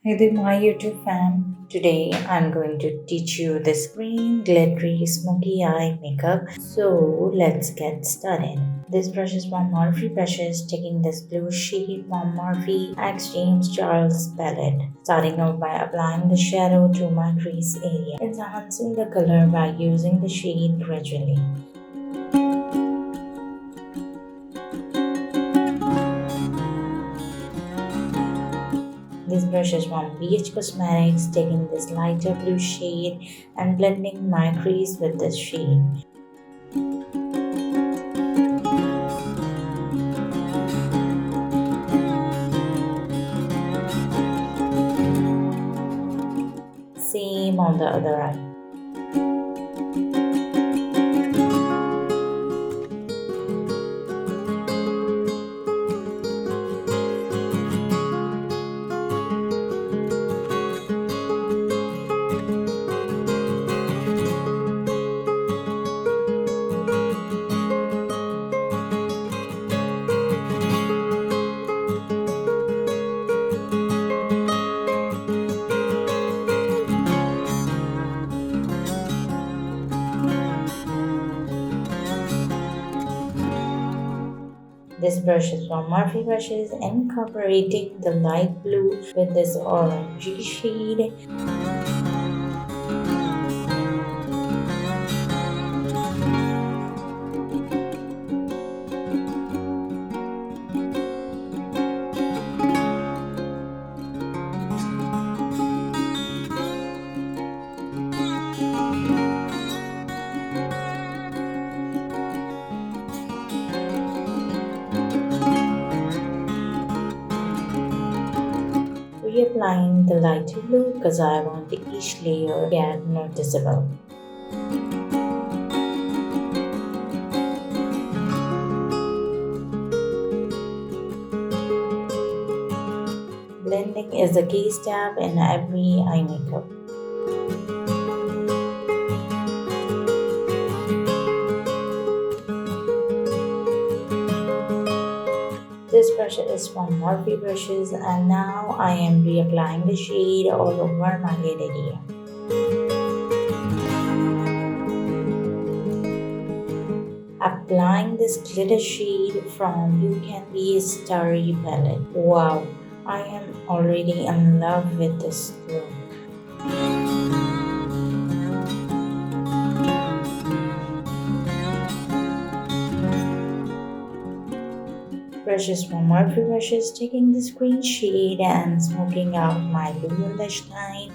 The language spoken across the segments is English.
Hey there, my YouTube fam. Today I'm going to teach you this green glittery smoky eye makeup. So let's get started. This brush is from Morphe Brushes, taking this blue shade from Morphe X James Charles palette. Starting out by applying the shadow to my crease area, enhancing the color by using the shade gradually. This brush is from BH Cosmetics, taking this lighter blue shade and blending my crease with this shade. Same on the other eye. This brush is from Morphe Brushes, incorporating the light blue with this orangey shade. Reapplying the lighter blue because I want each layer to get noticeable. Blending is the key step in every eye makeup. This brush is from Morphe Brushes, and now I am reapplying the shade all over my lid area. Applying this glitter shade from UCANBE Starry palette. Wow, I am already in love with this look. Brushes from Morphe Brushes, taking this green shade and smoking out my blue lash line.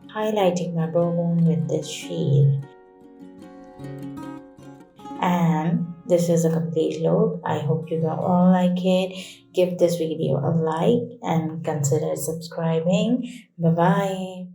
Highlighting my brow bone with this shade. And this is a complete look. I hope you all like it. Give this video a like and consider subscribing. Bye bye.